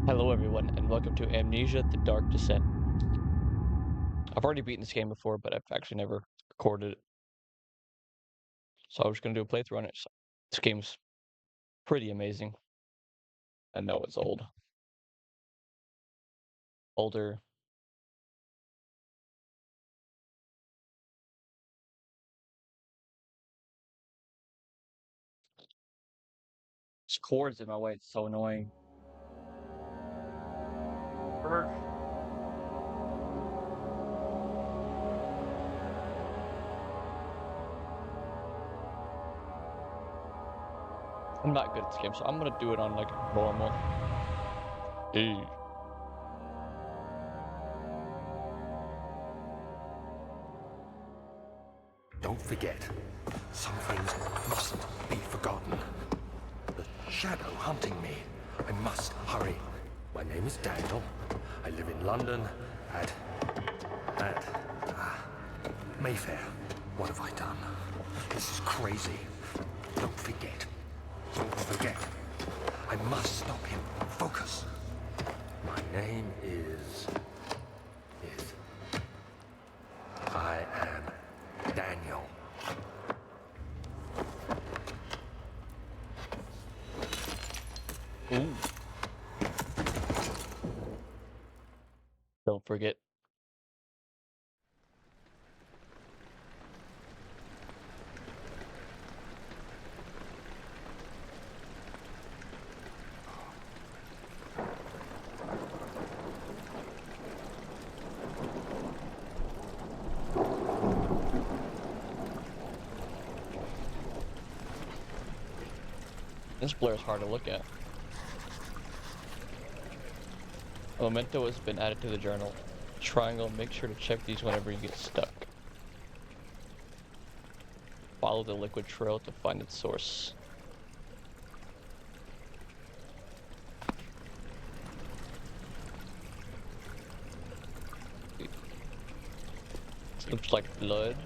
Hello everyone, and welcome to Amnesia The Dark Descent. I've already beaten this game before, but I've actually never recorded it. So I was going to do a playthrough on it. This game's pretty amazing. I know it's old. Older. This cord's in my way, it's so annoying. Brr. I'm not good at this game, so I'm going to do it on like normal. Ew. Don't forget, some things mustn't be forgotten. The shadow hunting me. I must hurry. My name is Daniel. I live in London at Mayfair. What have I done? This is crazy. Don't forget. Don't forget. I must stop him. Focus. My name is... I am Daniel. Ooh. Don't forget. This blur is hard to look at. A memento has been added to the journal. Triangle, make sure to check these whenever you get stuck. Follow the liquid trail to find its source. This looks like blood.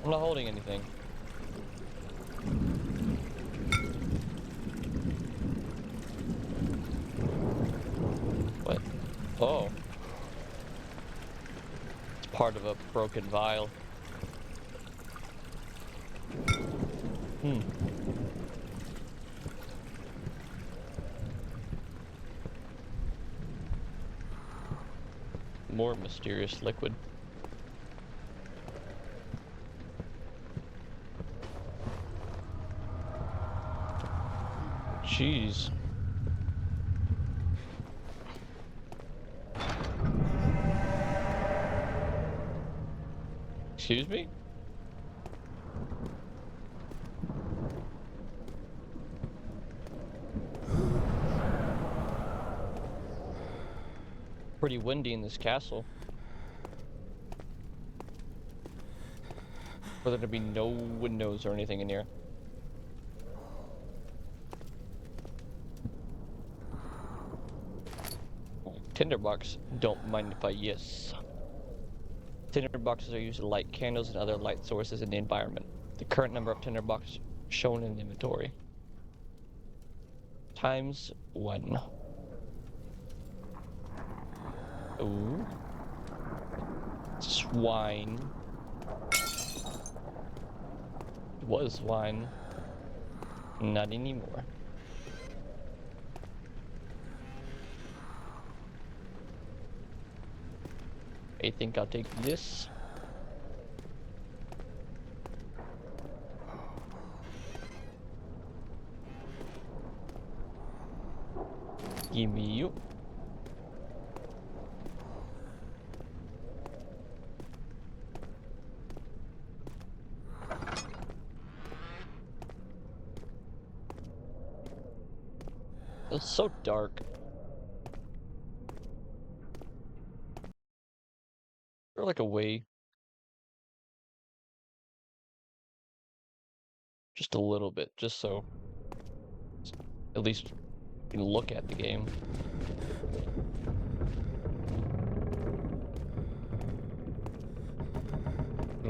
I'm not holding anything. What? Oh. It's part of a broken vial. Hmm. More mysterious liquid. Jeez. Excuse me? Pretty windy in this castle. For there to be no windows or anything in here. Tinderbox, don't mind if I yes. Tinderboxes are used to light candles and other light sources in the environment. The current number of tinderboxes shown in the inventory. Times 1. Ooh. Swine. It was swine. Not anymore. I think I'll take this. Give me you. It's so dark. Or like a way. Just a little bit, just so at least you can look at the game.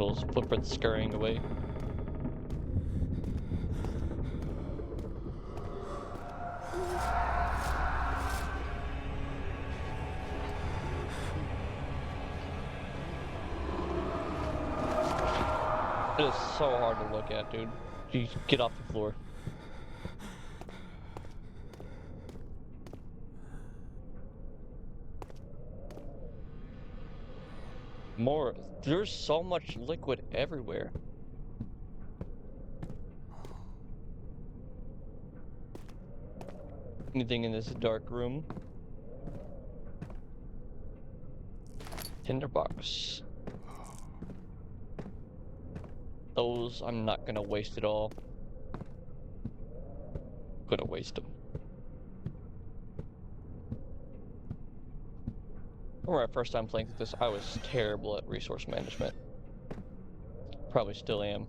Daniel's footprints scurrying away. It is so hard to look at, dude. You get off the floor. More. There's so much liquid everywhere. Anything in this dark room? Tinderbox. Those, I'm not gonna waste it all. Gonna waste them. Remember my first time playing through this, I was terrible at resource management. Probably still am.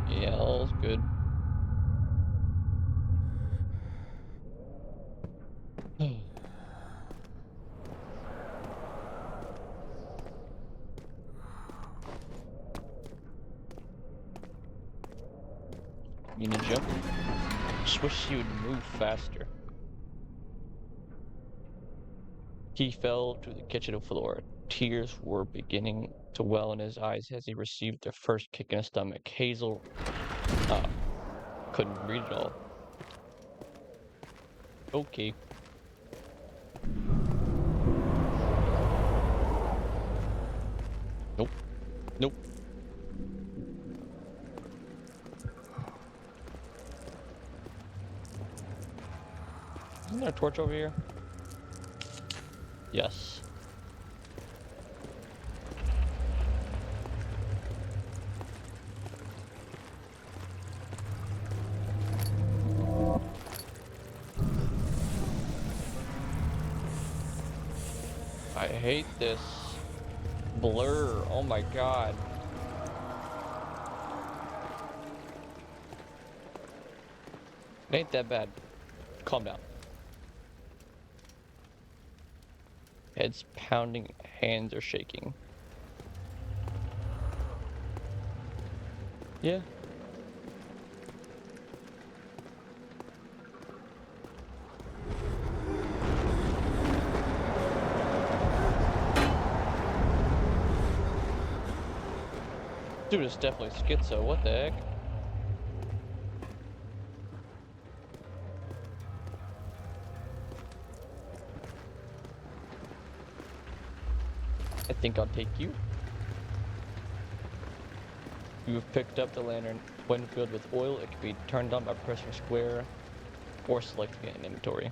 Yeah, all's good. You need to jump? Just wish you would move faster. He fell to the kitchen floor. Tears were beginning to well in his eyes as he received the first kick in his stomach. Hazel couldn't read it all. Okay. Nope. Nope. Isn't there a torch over here? Yes. I hate this blur. Oh my god. It ain't that bad. Calm down. Head's pounding, hands are shaking. Yeah. Dude is definitely schizo. What the heck? I think I'll take you. You have picked up the lantern. When filled with oil, it can be turned on by pressing square or selecting it in inventory.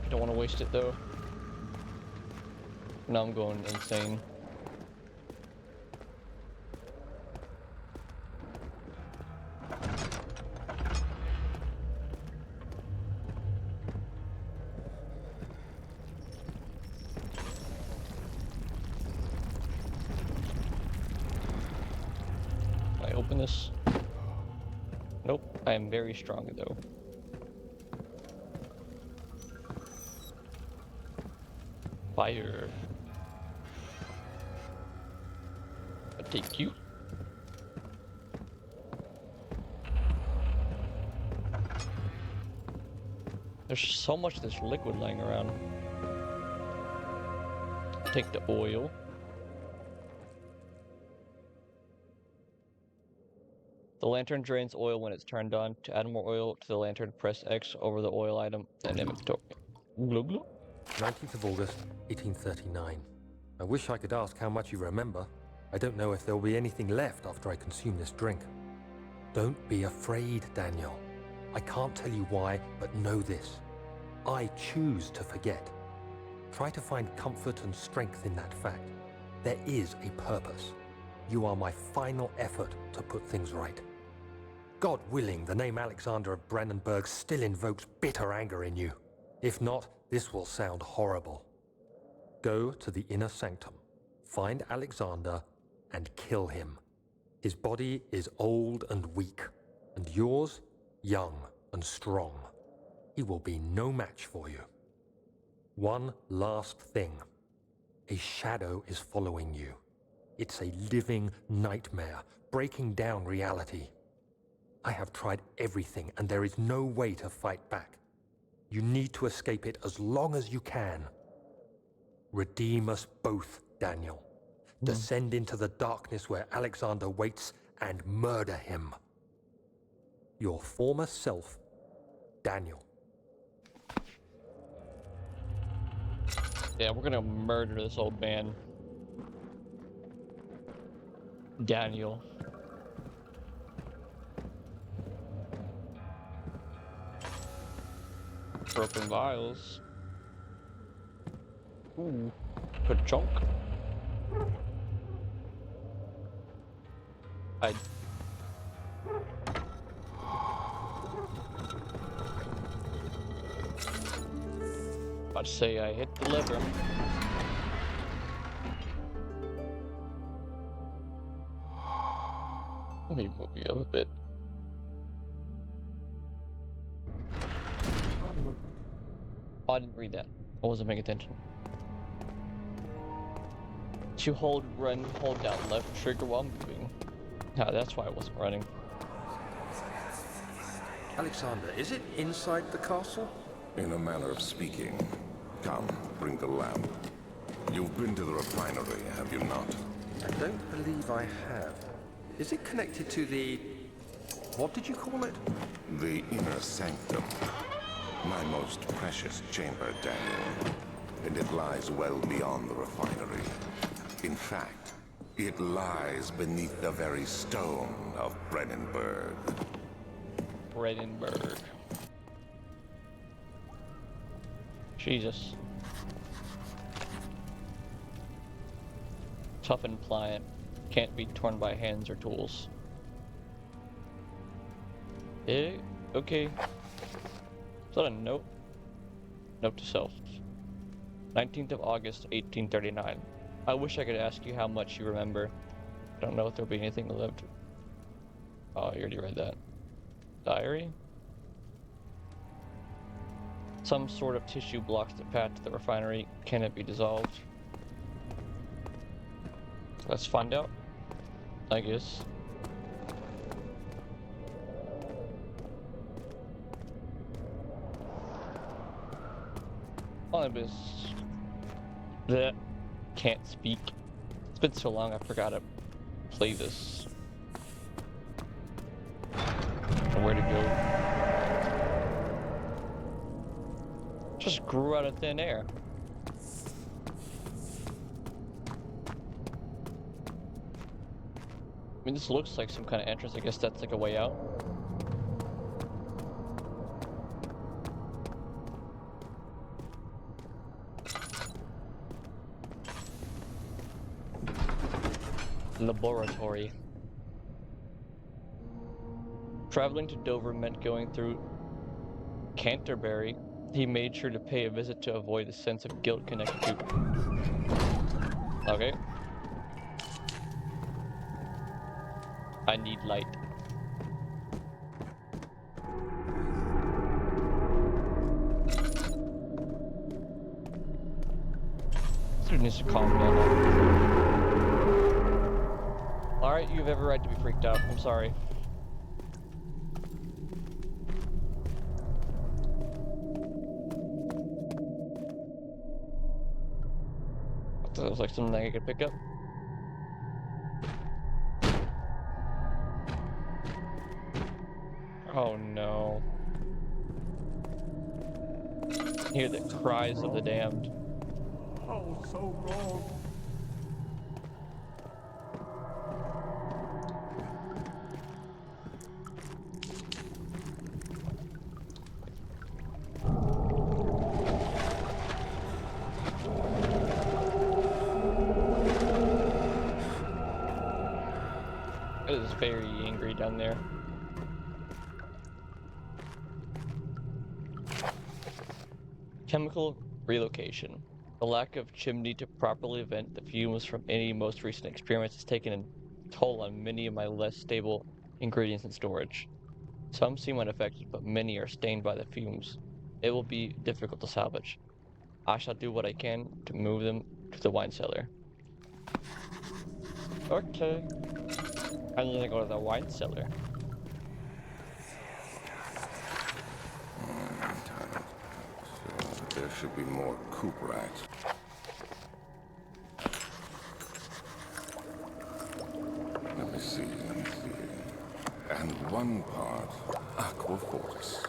I don't want to waste it though. Now I'm going insane. I open this? Nope, I am very strong though. Fire. I take you. There's so much of this liquid lying around. Take the oil. The lantern drains oil when it's turned on. To add more oil to the lantern, press X over the oil item and inventory. Glug glug. 19th of August, 1839. I wish I could ask how much you remember. I don't know if there will be anything left after I consume this drink. Don't be afraid, Daniel. I can't tell you why, but know this. I choose to forget. Try to find comfort and strength in that fact. There is a purpose. You are my final effort to put things right. God willing, the name Alexander of Brennenburg still invokes bitter anger in you. If not, this will sound horrible. Go to the inner sanctum, find Alexander, and kill him. His body is old and weak, and yours, young and strong. He will be no match for you. One last thing. A shadow is following you. It's a living nightmare, breaking down reality. I have tried everything, and there is no way to fight back. You need to escape it as long as you can. Redeem us both, Daniel. Descend into the darkness where Alexander waits and murder him. Your former self, Daniel. Yeah, we're gonna murder this old man. Daniel. Broken vials. Ooh, good chunk. I'd about to say I hit the lever. Let me move you up a bit. Oh, I didn't read that. I wasn't paying attention. To hold down left trigger while moving. Ah, that's why I wasn't running. Alexander, is it inside the castle? In a manner of speaking. Come, bring the lamp. You've been to the refinery, have you not? I don't believe I have. Is it connected to the... what did you call it? The inner sanctum. My most precious chamber, Daniel. And it lies well beyond the refinery. In fact, it lies beneath the very stone of Brennenburg. Brennenburg. Jesus. Tough and pliant. Can't be torn by hands or tools. Eh? Okay. Is that a note? Note to self. 19th of August, 1839. I wish I could ask you how much you remember. I don't know if there'll be anything left. Oh, you already read that. Diary? Some sort of tissue blocks the path to the refinery. Can it be dissolved? Let's find out, I guess. Olympus. That can't speak. It's been so long I forgot to play this. And where to go. Just grew out of thin air. I mean, this looks like some kind of entrance. I guess that's like a way out. Laboratory. Traveling to Dover meant going through Canterbury. He made sure to pay a visit to avoid the sense of guilt connected to... Okay. I need light. Dude needs to calm down. Alright, you have every right to be freaked out. I'm sorry. I thought it was like something I could pick up. Oh no. Hear the cries of the damned. Oh, so wrong. It is very angry down there. Chemical relocation. The lack of chimney to properly vent the fumes from any most recent experiments has taken a toll on many of my less stable ingredients in storage. Some seem unaffected, but many are stained by the fumes. It will be difficult to salvage. I shall do what I can to move them to the wine cellar. Okay. I'm gonna go to the wine cellar. There should be more coop rats. Let me see. And one part aquafortis.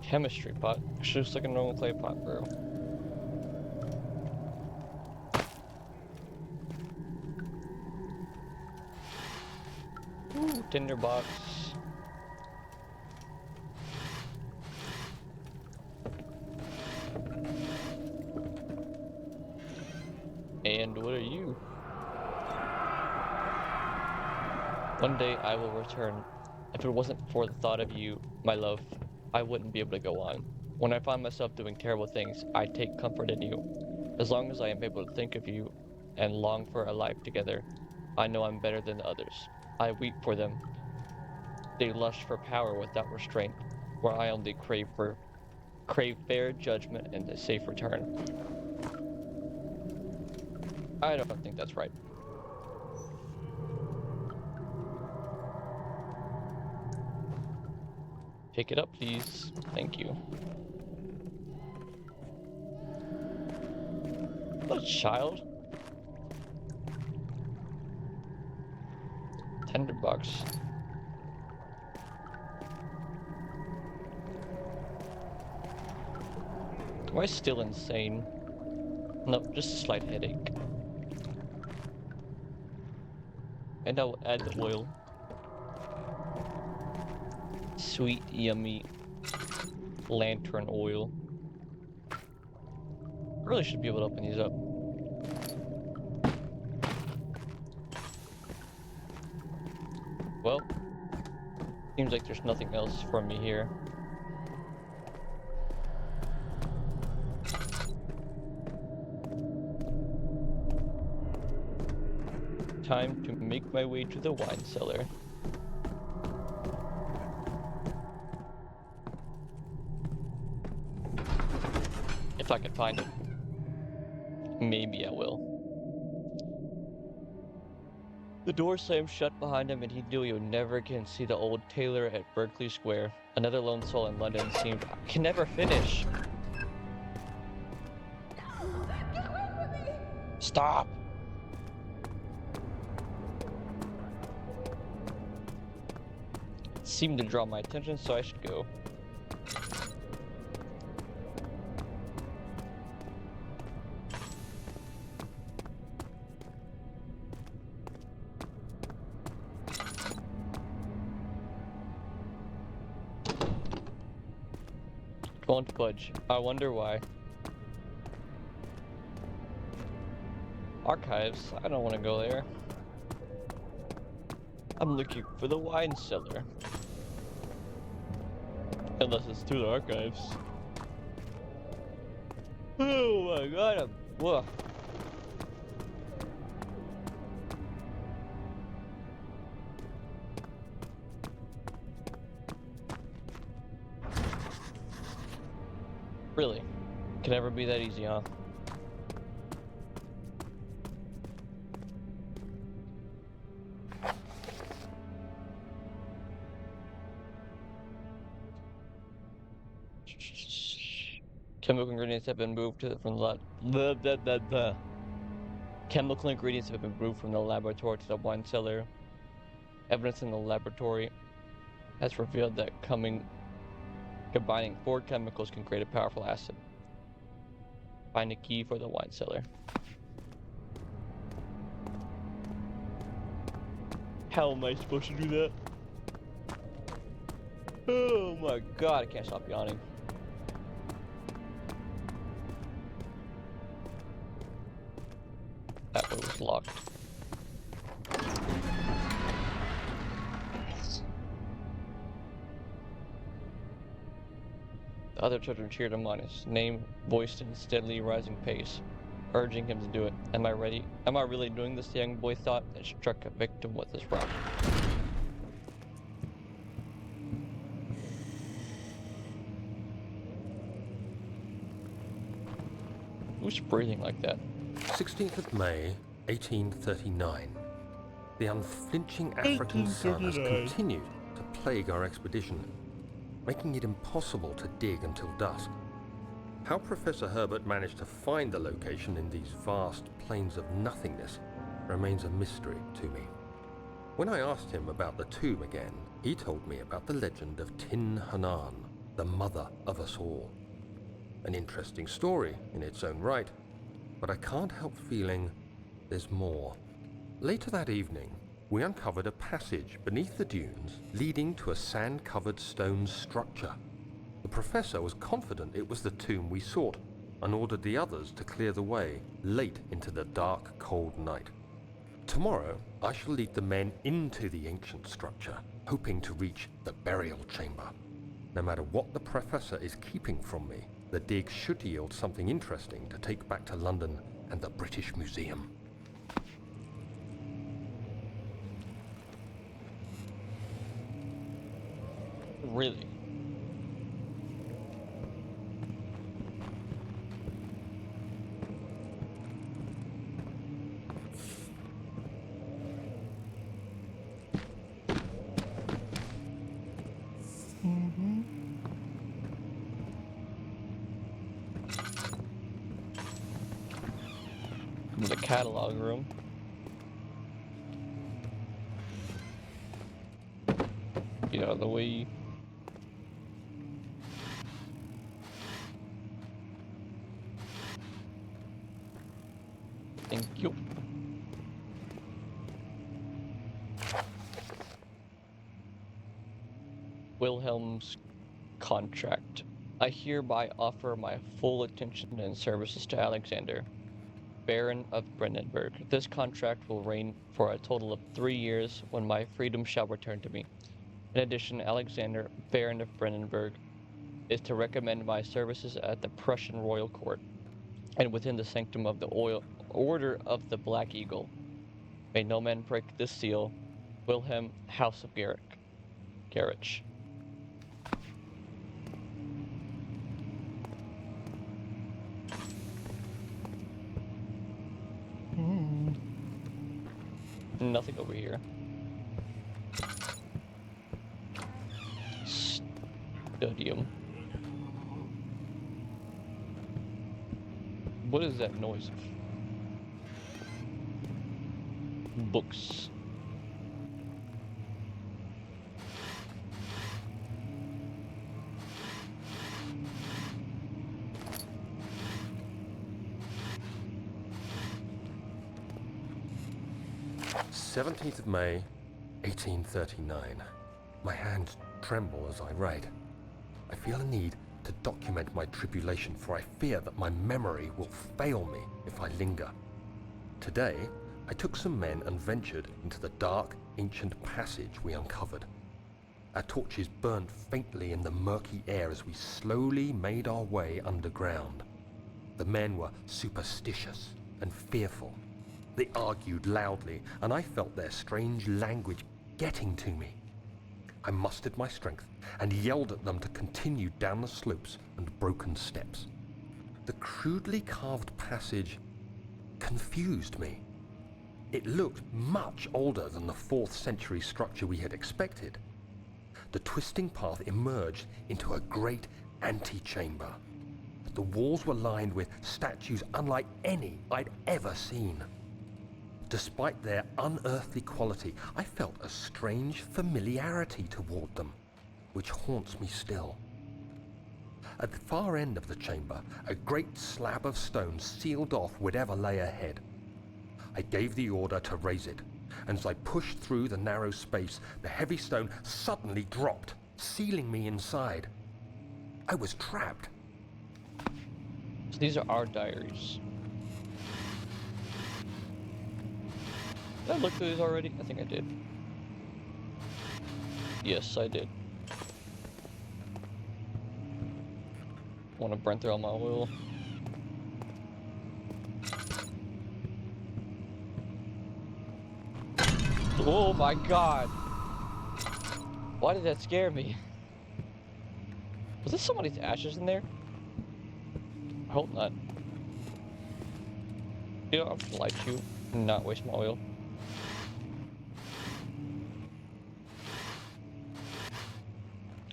Chemistry pot. Just like a normal clay pot brew. Ooh, tinderbox. And what are you? One day I will return. If it wasn't for the thought of you, my love, I wouldn't be able to go on. When I find myself doing terrible things, I take comfort in you. As long as I am able to think of you and long for a life together, I know I'm better than the others. I weep for them. They lust for power without restraint, where I only crave fair judgment and a safe return. I don't think that's right. Pick it up, please. Thank you. What a child. $10. Am I still insane? No, just a slight headache. And I'll add the oil. Sweet, yummy lantern oil. Really should be able to open these up. Well, seems like there's nothing else for me here. Time to make my way to the wine cellar. If I can find it. Maybe I will. The door slammed shut behind him and he knew he would never again see the old tailor at Berkeley Square. Another lone soul in London seemed... I can never finish! Get away from me! Stop! It seemed to draw my attention, so I should go. Won't budge. I wonder why. Archives? I don't want to go there. I'm looking for the wine cellar. Unless it's to the archives. Oh my god, whoa. Really? Can never be that easy, huh? Chemical ingredients have been moved from the chemical ingredients have been moved from the laboratory to the wine cellar. Evidence in the laboratory has revealed that combining 4 chemicals can create a powerful acid. Find a key for the wine cellar. How am I supposed to do that? Oh my god, I can't stop yawning. That way was locked. The other children cheered him on, his name voiced in steadily rising pace, urging him to do it. Am I ready? Am I really doing this? The young boy thought, and struck a victim with his rock. Who's breathing like that? 16th of May, 1839. The unflinching African sun has 1839. continued to plague our expedition, making it impossible to dig until dusk. How Professor Herbert managed to find the location in these vast plains of nothingness remains a mystery to me. When I asked him about the tomb again, he told me about the legend of Tin Hanan, the mother of us all. An interesting story in its own right, but I can't help feeling there's more. Later that evening, we uncovered a passage beneath the dunes leading to a sand-covered stone structure. The professor was confident it was the tomb we sought and ordered the others to clear the way late into the dark, cold night. Tomorrow, I shall lead the men into the ancient structure, hoping to reach the burial chamber. No matter what the professor is keeping from me, the dig should yield something interesting to take back to London and the British Museum. Really? The catalog room. Get out of the way. Thank you. Wilhelm's contract. I hereby offer my full attention and services to Alexander, Baron of Brandenburg. This contract will reign for a total of 3 years, when my freedom shall return to me. In addition, Alexander, Baron of Brandenburg, is to recommend my services at the Prussian royal court and within the sanctum of the Order of the Black Eagle. May no man break this seal. Wilhelm, House of Garrich. Nothing over here. Studium. What is that noise? Books. "17th of May, 1839. My hands tremble as I write. I feel a need to document my tribulation, for I fear that my memory will fail me if I linger. Today, I took some men and ventured into the dark, ancient passage we uncovered. Our torches burned faintly in the murky air as we slowly made our way underground. The men were superstitious and fearful. They argued loudly, and I felt their strange language getting to me. I mustered my strength and yelled at them to continue down the slopes and broken steps. The crudely carved passage confused me. It looked much older than the 4th century structure we had expected. The twisting path emerged into a great antechamber. The walls were lined with statues unlike any I'd ever seen. Despite their unearthly quality, I felt a strange familiarity toward them, which haunts me still. At the far end of the chamber, a great slab of stone sealed off whatever lay ahead. I gave the order to raise it, and as I pushed through the narrow space, the heavy stone suddenly dropped, sealing me inside. I was trapped. So these are our diaries. Did I look through these already? I think I did. Yes, I did. Want to burn through all my oil. Oh my god! Why did that scare me? Was there somebody's ashes in there? I hope not. You know, I'm gonna light you and not waste my oil.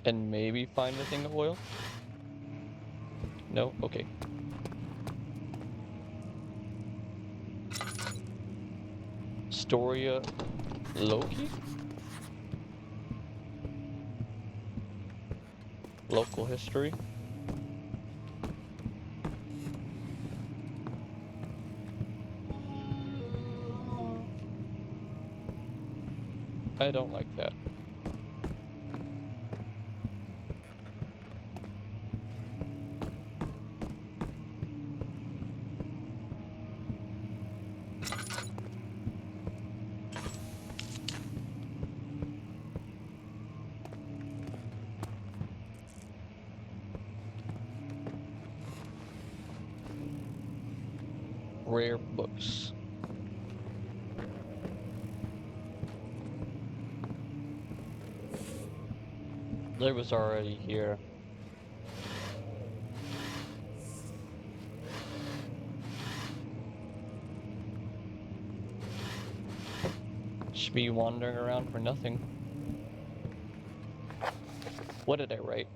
And maybe find a thing of oil? No? Okay. Storia Loki? Local history? I don't like that. Rare books. There was already here. Should be wandering around for nothing. What did I write?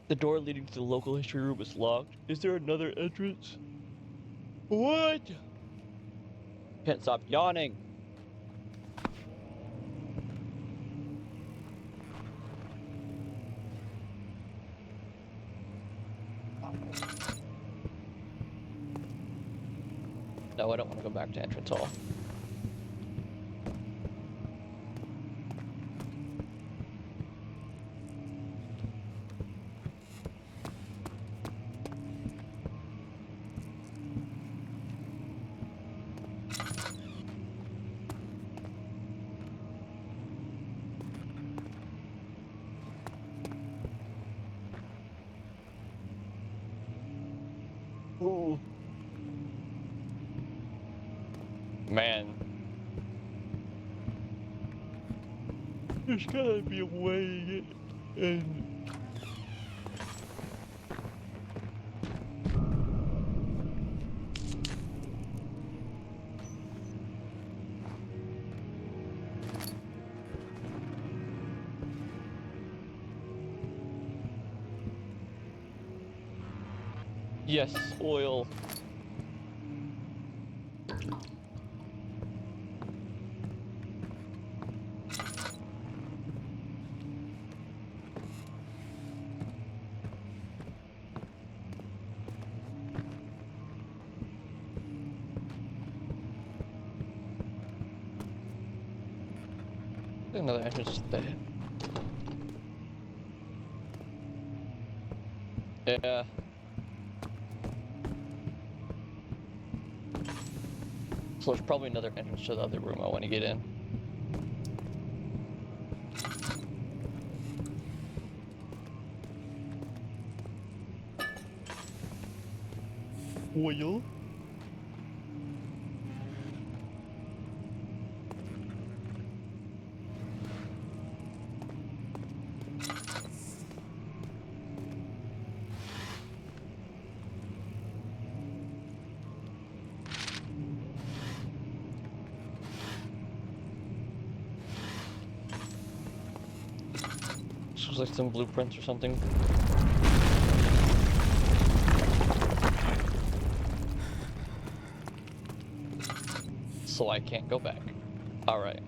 The door leading to the local history room is locked. Is there another entrance? What? Can't stop yawning. No, I don't want to go back to entrance hall. Ooh. Man. There's gotta be a way in. Yes, oil. Another entrance there. Yeah. So there's probably another entrance to the other room I want to get in. Oil? This was like some blueprints or something. So I can't go back. Alright.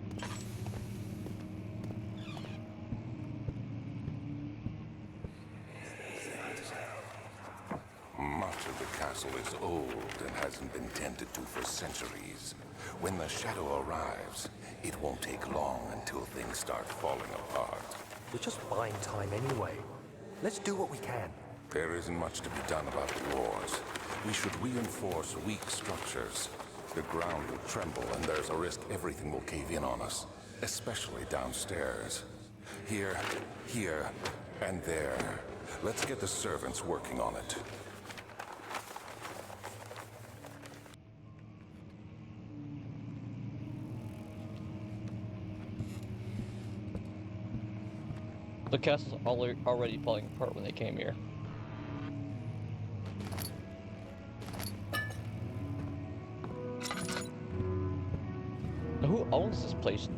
Much of the castle is old and hasn't been tended to for centuries. When the shadow arrives, it won't take long until things start falling apart. We're just buying time anyway. Let's do what we can. There isn't much to be done about the wars. We should reinforce weak structures. The ground will tremble and there's a risk everything will cave in on us, especially downstairs. Here, and there. Let's get the servants working on it. The castle's already falling apart when they came here. Now, who owns this place?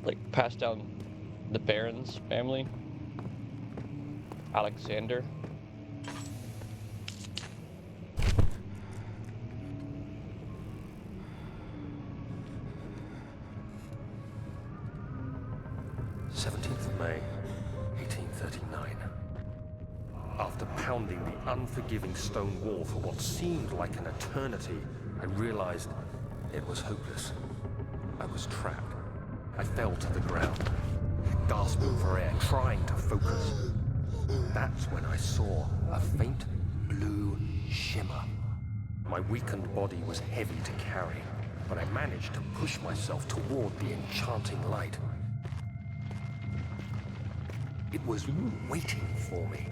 Like, passed down the Baron's family? Alexander? May 1839. After pounding the unforgiving stone wall for what seemed like an eternity, I realized it was hopeless. I was trapped. I fell to the ground, gasping for air, trying to focus. That's when I saw a faint blue shimmer. My weakened body was heavy to carry, but I managed to push myself toward the enchanting light. It was waiting for me.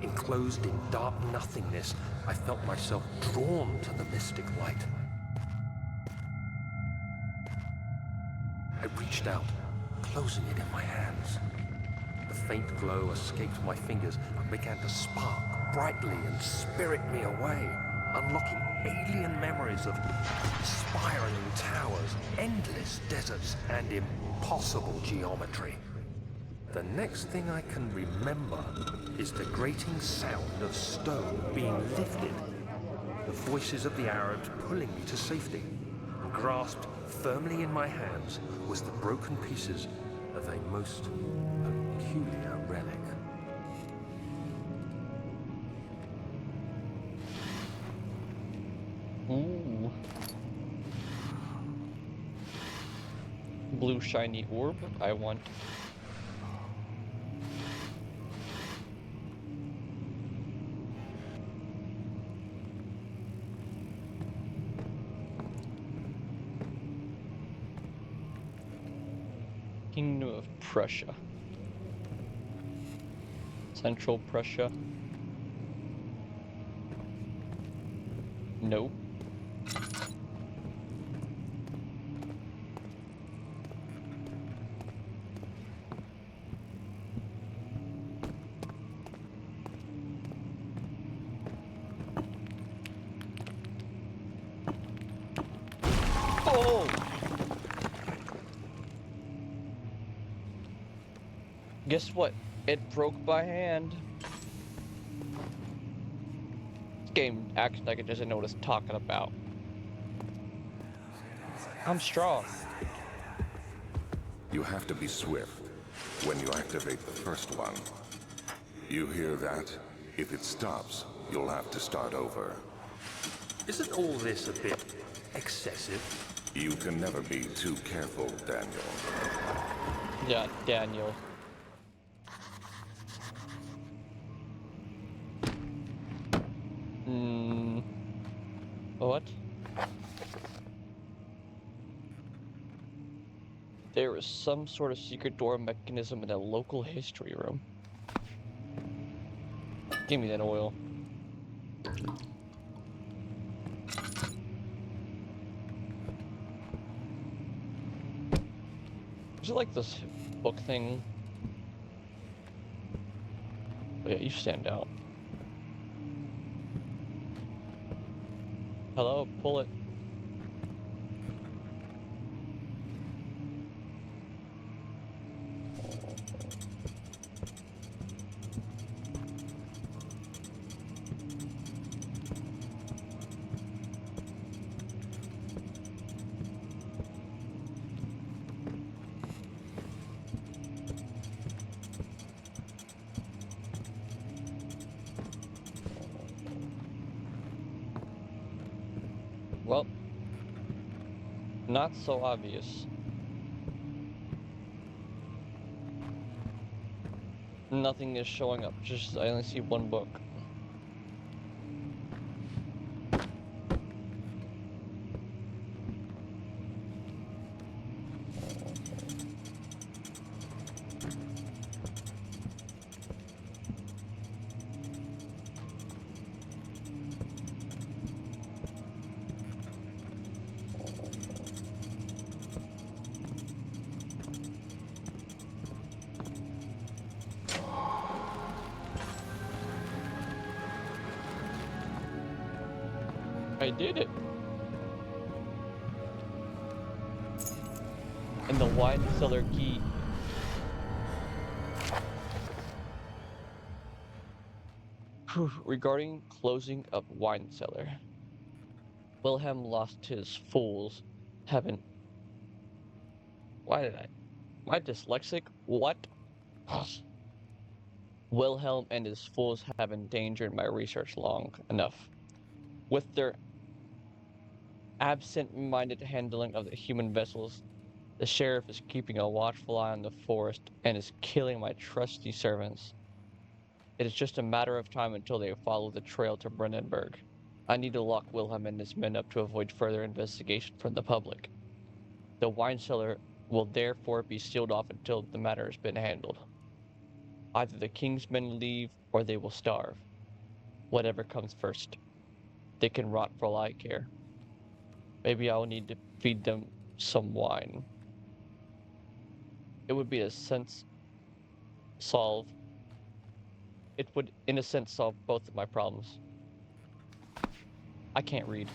Enclosed in dark nothingness, I felt myself drawn to the mystic light. I reached out, closing it in my hands. The faint glow escaped my fingers and began to spark brightly and spirit me away, unlocking alien memories of spiraling towers, endless deserts, and impossible geometry. The next thing I can remember is the grating sound of stone being lifted, the voices of the Arabs pulling me to safety. And grasped firmly in my hands was the broken pieces of a most peculiar relic. Ooh. Blue shiny orb, I want. Kingdom of Prussia. Central Prussia. Nope. Oh! Guess what? It broke by hand. This game acts like it doesn't know what it's talking about. I'm strong. You have to be swift when you activate the first one. You hear that? If it stops, you'll have to start over. Isn't all this a bit excessive? You can never be too careful, Daniel. Yeah, Daniel. What? There is some sort of secret door mechanism in a local history room. Give me that oil. Is it like this book thing? Oh yeah, you stand out. Hello, pull it. Well, not so obvious. Nothing is showing up, just I only see one book. I did it. And the wine cellar key. Regarding closing of wine cellar, Wilhelm lost his fools. Haven't. Why did I? Am I dyslexic? What? Wilhelm and his fools have endangered my research long enough. With their absent-minded handling of the human vessels, the sheriff is keeping a watchful eye on the forest and is killing my trusty servants. It is just a matter of time until they follow the trail to Brennenburg. I need to lock Wilhelm and his men up to avoid further investigation from the public. The wine cellar will therefore be sealed off until the matter has been handled. Either the king's men leave or they will starve. Whatever comes first. They can rot for all I care. Maybe I'll need to feed them some wine. It would be a sense solve. It would, in a sense, solve both of my problems. I can't read.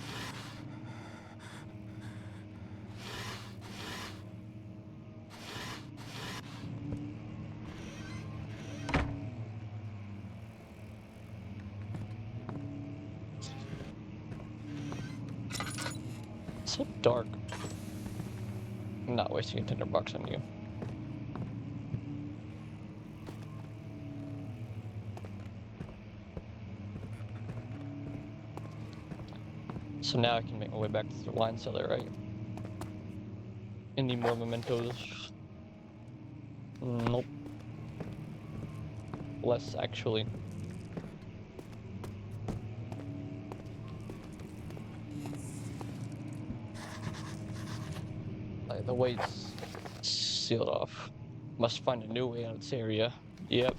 It's so dark. I'm not wasting a $10 on you. So now I can make my way back to the wine cellar, right? Any more mementos? Nope. Less, actually. The wait's sealed off. Must find a new way out of this area. Yep.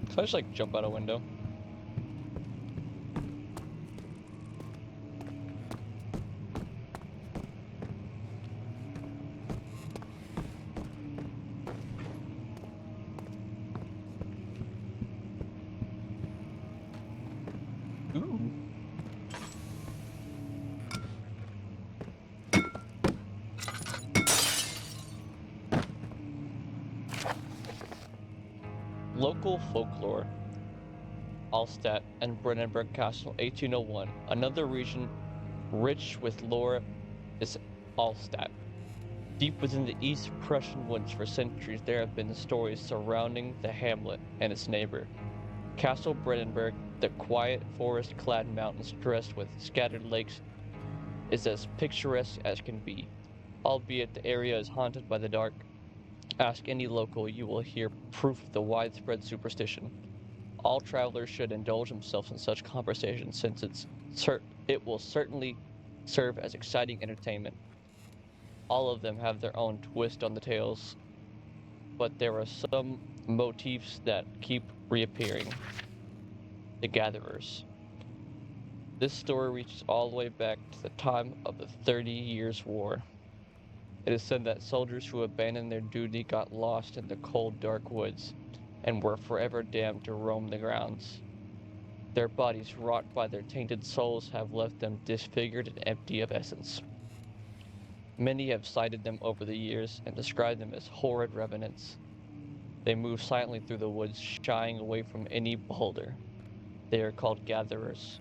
Can I just like jump out a window? Ooh. Local folklore. Alstadt and Brennenburg Castle, 1801. Another region rich with lore is Alstadt. Deep within the East Prussian woods for centuries, there have been stories surrounding the hamlet and its neighbor. Castle Brennenburg, the quiet forest-clad mountains dressed with scattered lakes, is as picturesque as can be, albeit the area is haunted by the dark. Ask any local, you will hear proof of the widespread superstition. All travelers should indulge themselves in such conversations since it will certainly serve as exciting entertainment. All of them have their own twist on the tales, but there are some motifs that keep reappearing. The Gatherers. This story reaches all the way back to the time of the 30 Years' War. It is said that soldiers who abandoned their duty got lost in the cold, dark woods and were forever damned to roam the grounds. Their bodies, wrought by their tainted souls, have left them disfigured and empty of essence. Many have cited them over the years and described them as horrid revenants. They move silently through the woods, shying away from any beholder. They are called gatherers,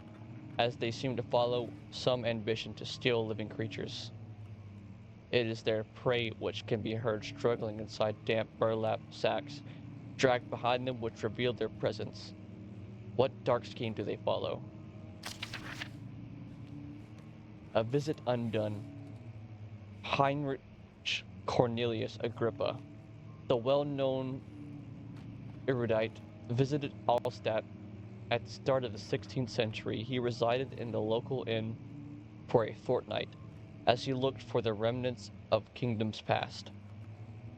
as they seem to follow some ambition to steal living creatures. It is their prey which can be heard struggling inside damp burlap sacks, dragged behind them which reveal their presence. What dark scheme do they follow? A visit undone. Heinrich Cornelius Agrippa, the well-known erudite, visited Alstadt at the start of the 16th century. He resided in the local inn for a fortnight, as he looked for the remnants of kingdoms past.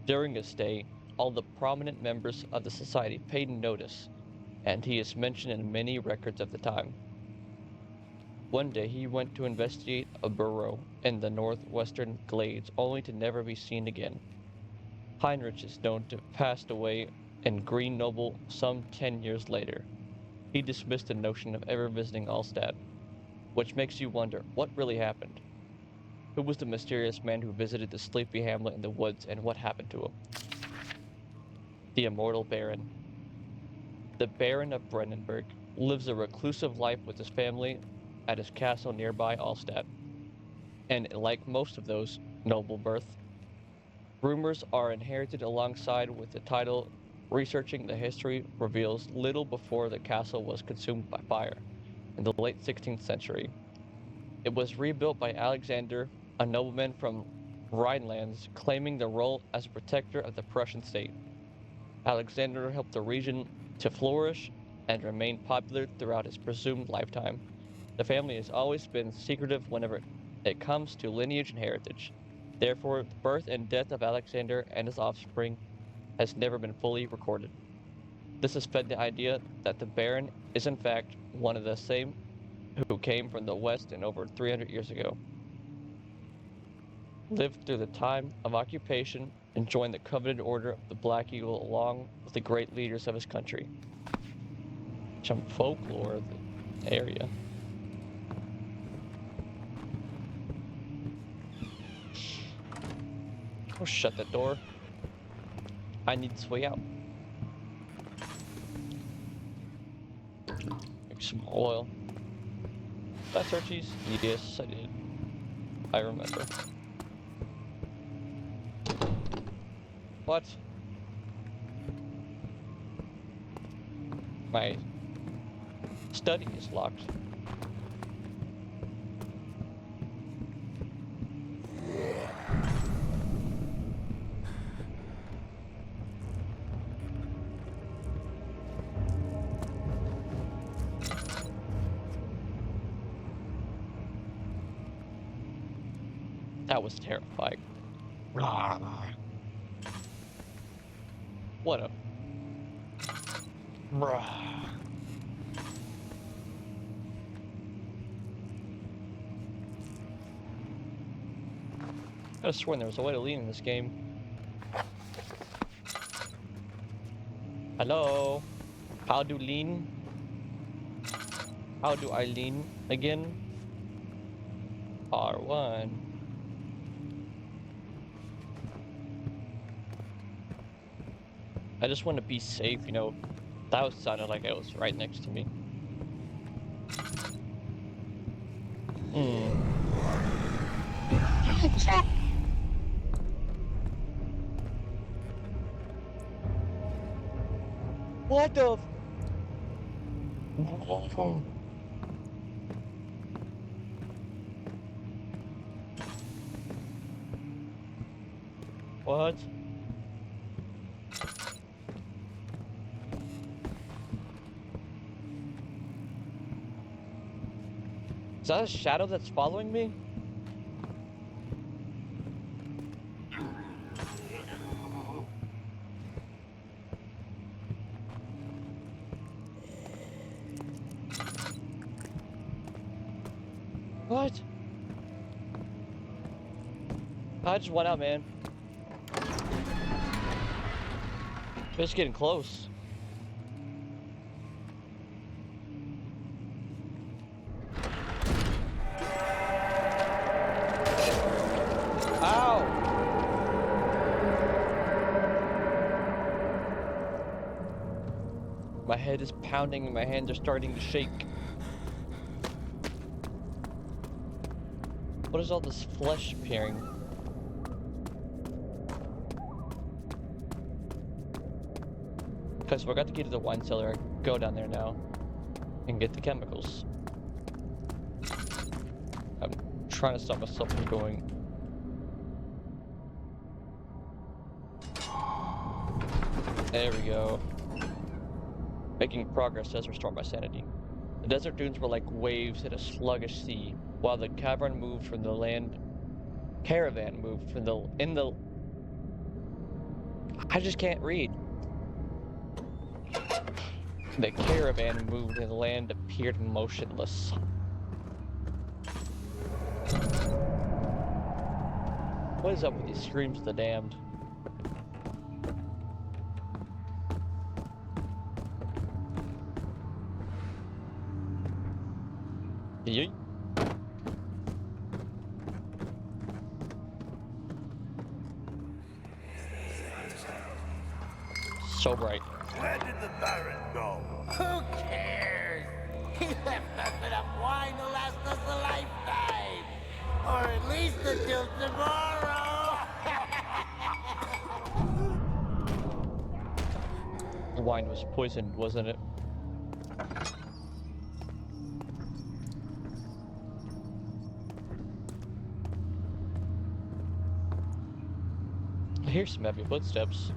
During his stay, all the prominent members of the society paid notice, and he is mentioned in many records of the time. One day he went to investigate a burrow in the northwestern glades, only to never be seen again. Heinrich is known to have passed away in Grenoble some 10 years later. He dismissed the notion of ever visiting Allstadt, which makes you wonder what really happened. Who was the mysterious man who visited the sleepy hamlet in the woods, and what happened to him? The immortal Baron. The Baron of Brandenburg lives a reclusive life with his family at his castle nearby Allstadt. And like most of those noble birth, rumors are inherited alongside with the title. Researching the history reveals little before the castle was consumed by fire in the late 16th century. It was rebuilt by Alexander, a nobleman from Rhinelands, claiming the role as a protector of the Prussian state. Alexander helped the region to flourish and remain popular throughout his presumed lifetime. The family has always been secretive whenever it comes to lineage and heritage. Therefore, the birth and death of Alexander and his offspring has never been fully recorded. This has fed the idea that the Baron is in fact one of the same who came from the West in over 300 years ago, lived through the time of occupation, and joined the coveted order of the Black Eagle along with the great leaders of his country. Some folklore of the area. Oh, shut that door. I need this way out. Maybe some oil. Did I search these? Yes, I did. I remember. What? My study is locked. That was terrifying. What a... I could have sworn there was a way to lean in this game. Hello? How do lean? How do I lean again? R1. I just want to be safe, you know. That was sounded like it was right next to me. What the f- What? Is that a shadow that's following me? What? I just went out, man. It's getting close. Ow! My head is pounding and my hands are starting to shake. What is all this flesh appearing? Okay, so I got the key to the wine cellar. I go down there now and get the chemicals. I'm trying to stop myself from going. There we go. Making progress has restored my sanity. The desert dunes were like waves in a sluggish sea, while the caravan moved from the I just can't read. The caravan moved and the land appeared motionless. What is up with these screams of the damned? Yeet. So bright. Where did the Baron go? Who cares? He left us enough wine to last us a lifetime. Or at least until tomorrow. The wine was poisoned, wasn't it? I hear some heavy footsteps.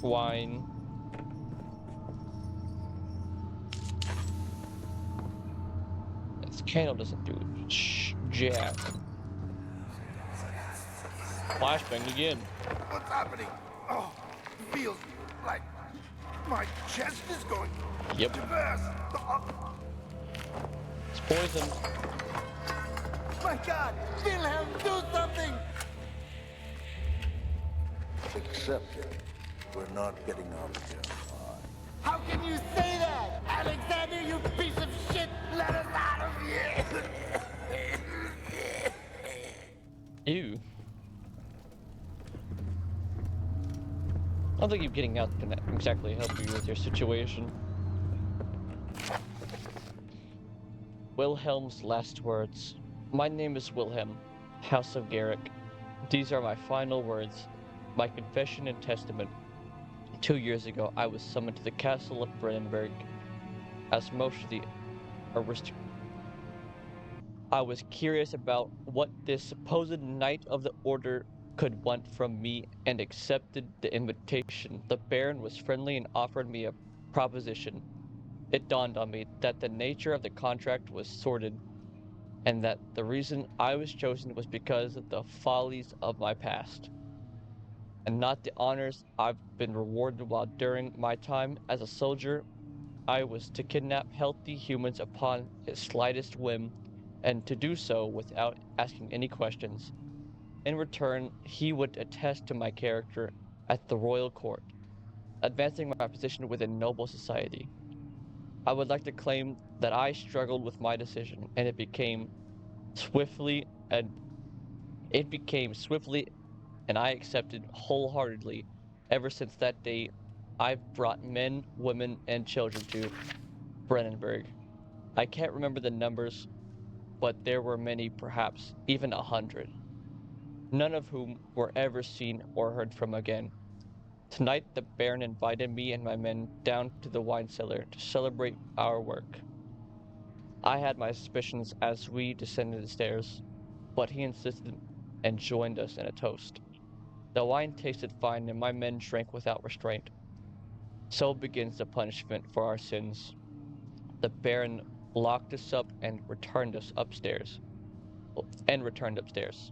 Wine. This candle doesn't do jack. Flashbang again. What's happening? Oh, it feels like my chest is going Yep. to burst. It's poison. My God, Wilhelm, do something! Accept it. We're not getting out of here. How can you say that? Alexander, you piece of shit! Let us out of here! Ew. I don't think you getting out can exactly help you with your situation. Wilhelm's last words. My name is Wilhelm, House of Garrick. These are my final words, my confession and testament. 2 years ago, I was summoned to the castle of Brennenburg. As most of the aristocrats, I was curious about what this supposed knight of the order could want from me and accepted the invitation. The Baron was friendly and offered me a proposition. It dawned on me that the nature of the contract was sordid, and that the reason I was chosen was because of the follies of my past, and not the honors I've been rewarded while during my time as a soldier. I was to kidnap healthy humans upon his slightest whim, and to do so without asking any questions. In return, he would attest to my character at the royal court, advancing my position within noble society. I would like to claim that I struggled with my decision, and swiftly and it became swiftly and I accepted wholeheartedly. Ever since that day, I've brought men, women, and children to Brennenburg. I can't remember the numbers, but there were many, perhaps even 100, none of whom were ever seen or heard from again. Tonight, the Baron invited me and my men down to the wine cellar to celebrate our work. I had my suspicions as we descended the stairs, but he insisted and joined us in a toast. The wine tasted fine, and my men drank without restraint. So begins the punishment for our sins. The Baron locked us up and returned us upstairs. And returned upstairs.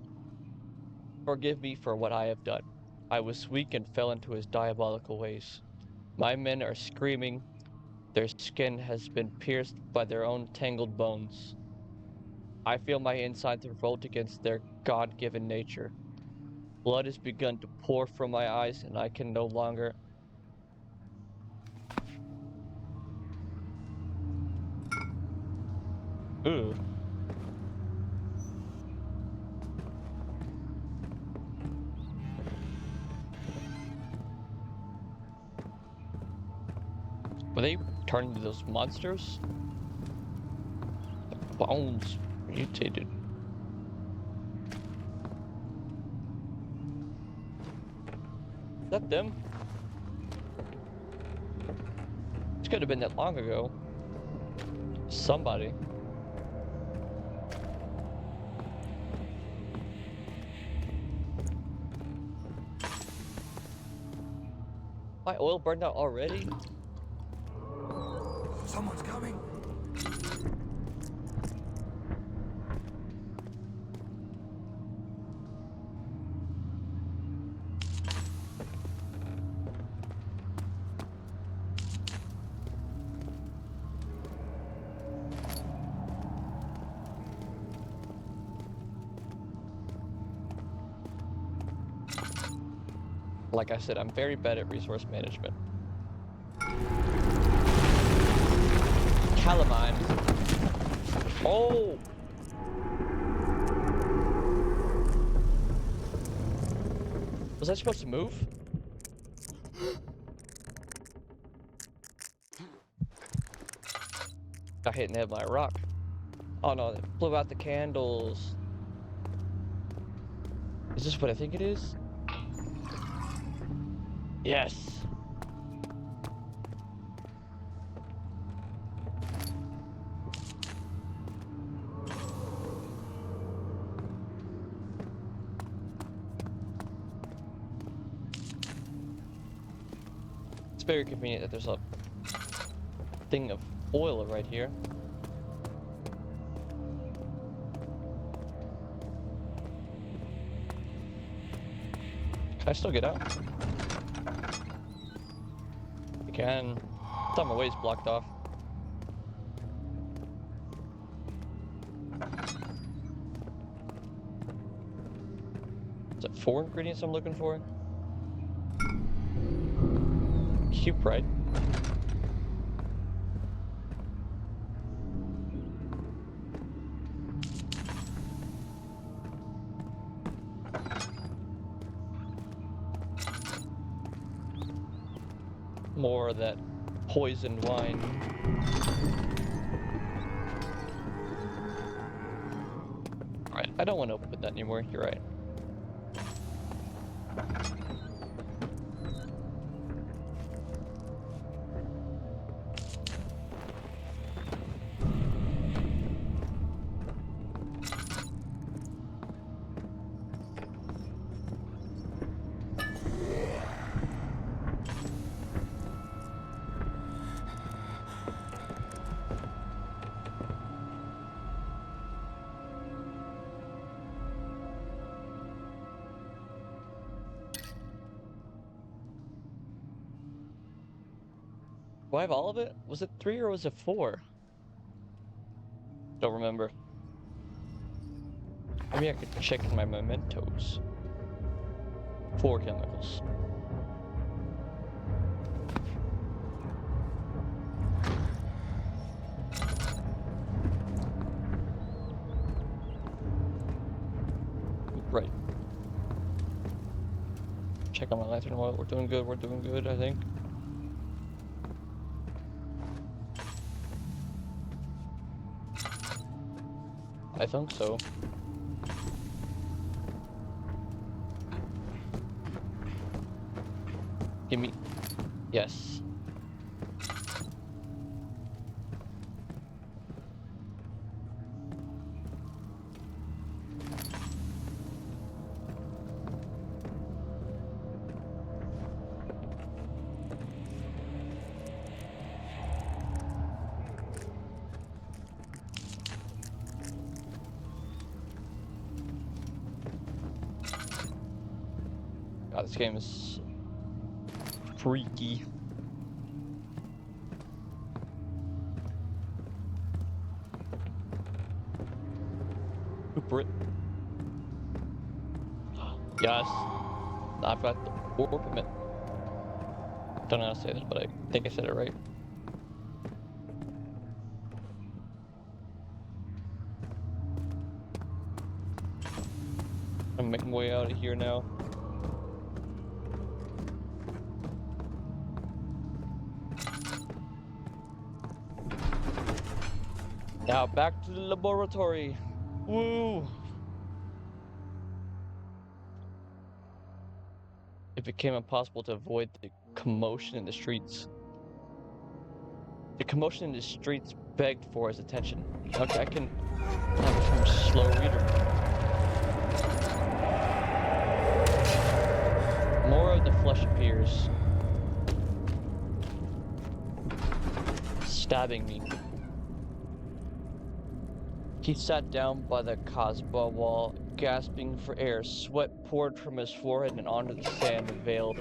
Forgive me for what I have done. I was weak and fell into his diabolical ways. My men are screaming. Their skin has been pierced by their own tangled bones. I feel my insides revolt against their God-given nature. Blood has begun to pour from my eyes, and I can no longer. Ooh. Were they turned into those monsters? The bones mutated. Is that them? This could have been that long ago. Somebody. My oil burned out already? Someone's coming. Like I said, I'm very bad at resource management. calamine. Oh! Was I supposed to move? Got hit in the head by a rock. Oh no, it blew out the candles. Is this what I think it is? Yes. It's very convenient that there's a thing of oil right here. Can I still get out? I can. I thought my way's blocked off. Is that 4 ingredients I'm looking for? Cuprite. More of that poisoned wine. Alright, I don't want to open that anymore, you're right. Do I have all of it? Was it 3 or was it 4? Don't remember. Maybe I could check in my mementos. 4 chemicals. Right. Check on my lantern oil. We're doing good, I think. I think so. Give me... Yes. God, this game is freaky. Super it. Yes. I've got the orb permit. Don't know how to say this, but I think I said it right. I'm making my way out of here now. Now back to the laboratory. Woo! It became impossible to avoid the commotion in the streets. The commotion in the streets begged for his attention. Okay, I can become a slow reader. More of the flesh appears, stabbing me. He sat down by the Casbah wall, gasping for air. Sweat poured from his forehead and onto the sand that veiled.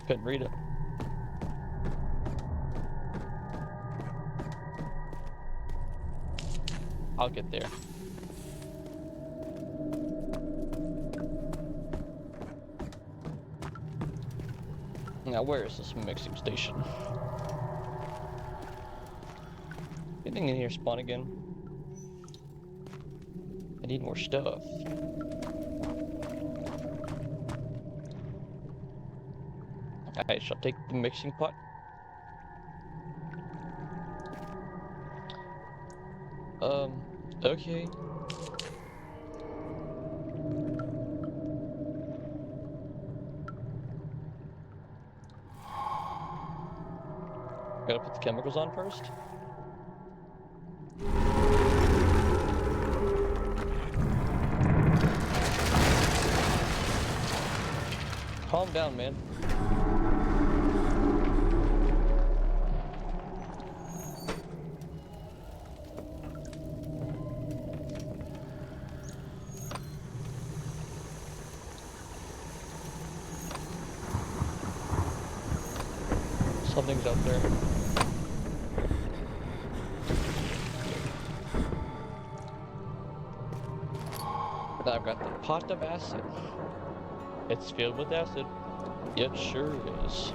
Couldn't read it. I'll get there. Now, where is this mixing station? Anything in here spawn again? I need more stuff. I shall take the mixing pot. Okay. Gotta put the chemicals on first. Calm down, man. Something's out there. And I've got the pot of acid. It's filled with acid. It sure is.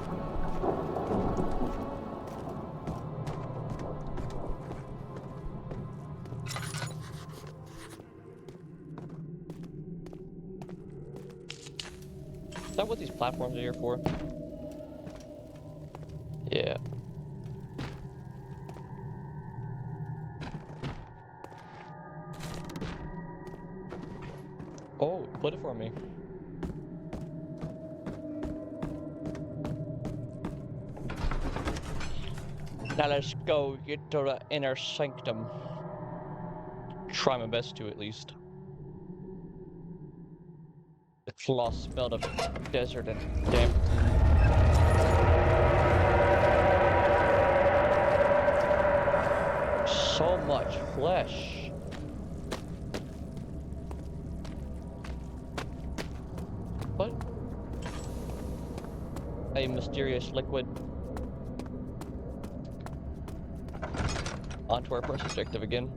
Is that what these platforms are here for? Yeah. Oh, put it for me. Now let's go get to the inner sanctum. Try my best to, at least. The claw smelled of desert and damp. So much flesh. What? A mysterious liquid. Onto our first objective again.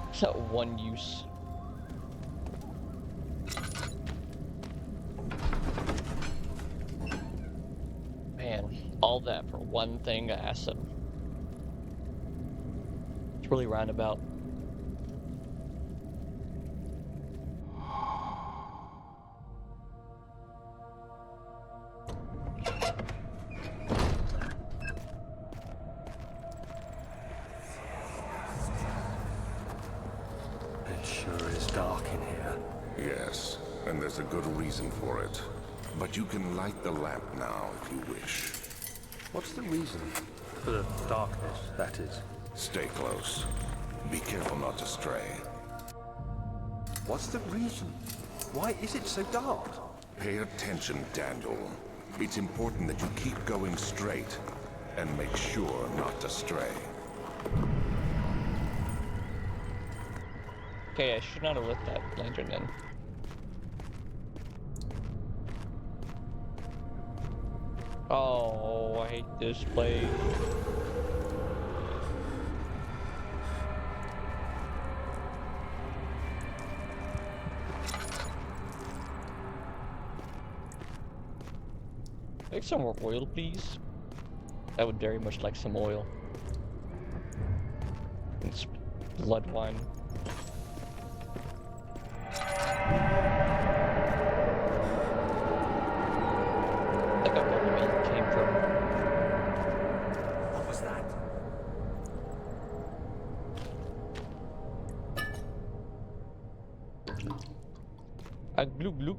It's not one use. Man, all that for one thing of acid. It's really roundabout. It sure is dark in here. Yes, and there's a good reason for it. But you can light the lamp now if you wish. What's the reason? For the darkness, that is. Stay close. Be careful not to stray. What's the reason? Why is it so dark? Pay attention, Daniel. It's important that you keep going straight and make sure not to stray. Okay, I should not have lit that lantern then. Oh, I hate this place. Make some more oil, please. I would very much like some oil. It's blood wine. I got where the milk came from. What was that? A glue glue.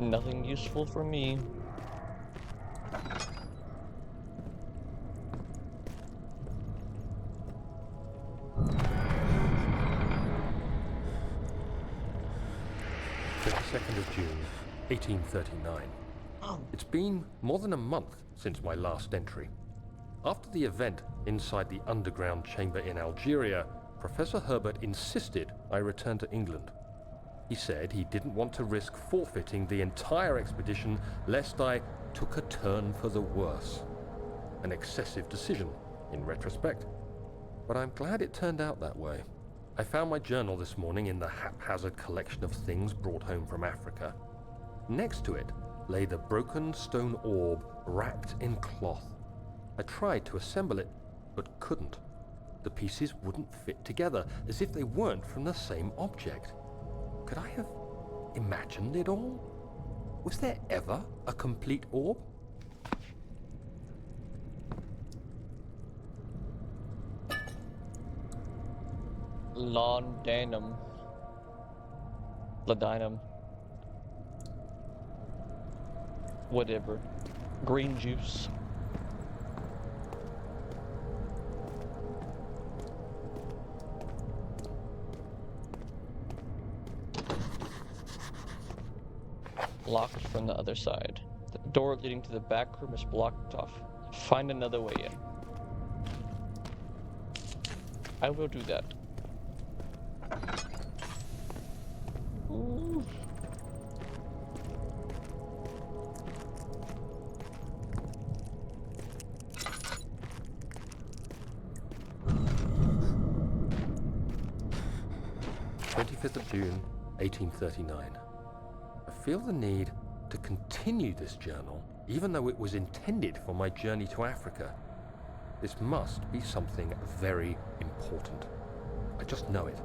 Nothing useful for me. June 1839. It's been more than a month since my last entry. After the event inside the underground chamber in Algeria, Professor Herbert insisted I return to England. He said he didn't want to risk forfeiting the entire expedition lest I took a turn for the worse. An excessive decision, in retrospect. But I'm glad it turned out that way. I found my journal this morning in the haphazard collection of things brought home from Africa. Next to it lay the broken stone orb wrapped in cloth. I tried to assemble it, but couldn't. The pieces wouldn't fit together, as if they weren't from the same object. Could I have imagined it all? Was there ever a complete orb? Laudanum. Laudanum. Whatever. Green juice. Locked from the other side. The door leading to the back room is blocked off. Find another way in. I will do that. Ooh. June 1839. I feel the need to continue this journal, even though it was intended for my journey to Africa. This must be something very important. I just know it.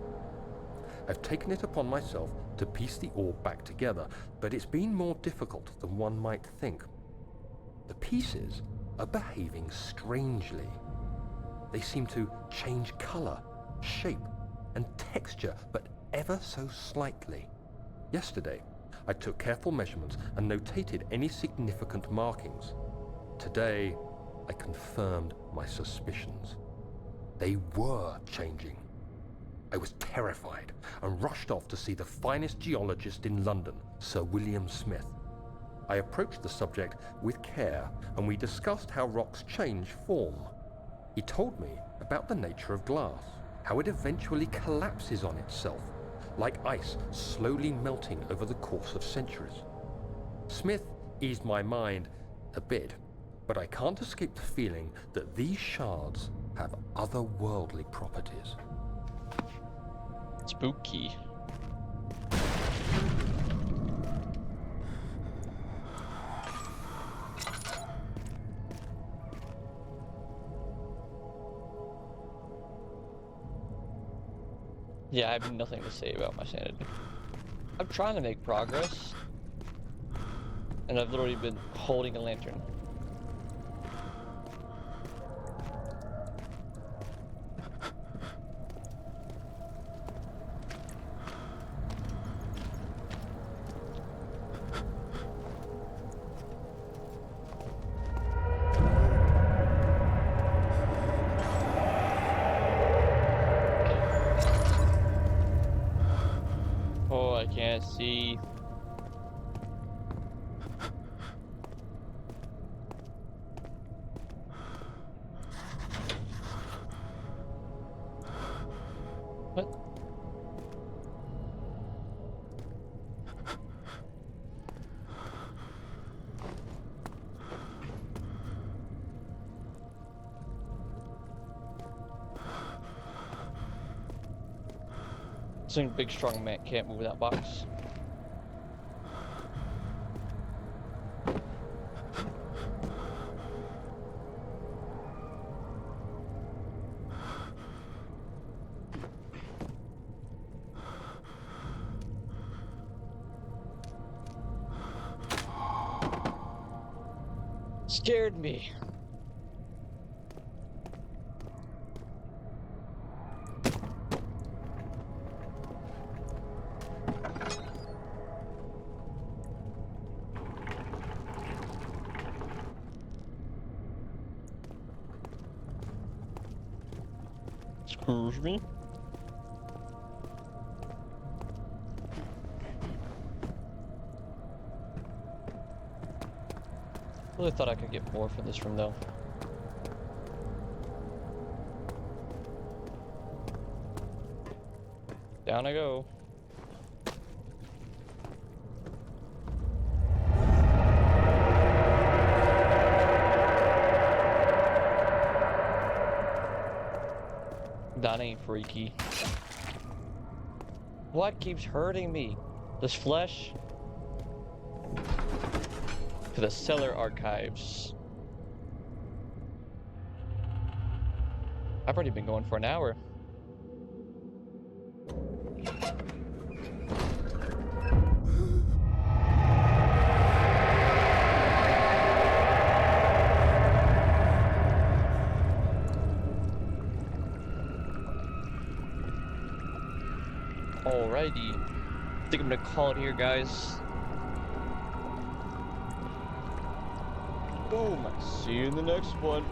I've taken it upon myself to piece the orb back together, but it's been more difficult than one might think. The pieces are behaving strangely. They seem to change color, shape, and texture, but ever so slightly. Yesterday, I took careful measurements and notated any significant markings. Today, I confirmed my suspicions. They were changing. I was terrified and rushed off to see the finest geologist in London, Sir William Smith. I approached the subject with care, and we discussed how rocks change form. He told me about the nature of glass, how it eventually collapses on itself, like ice slowly melting over the course of centuries. Smith eased my mind a bit, but I can't escape the feeling that these shards have otherworldly properties. Spooky. Yeah, I have nothing to say about my sanity. I'm trying to make progress, and I've literally been holding a lantern. Oh, I can't see. What? Some big strong man can't move that box. Scared me. Excuse me. Really thought I could get more for this room though. Down I go. That ain't freaky. What keeps hurting me? This flesh? To the cellar archives. I've already been going for an hour. Alrighty. I think I'm gonna call it here, guys. Boom. See you in the next one.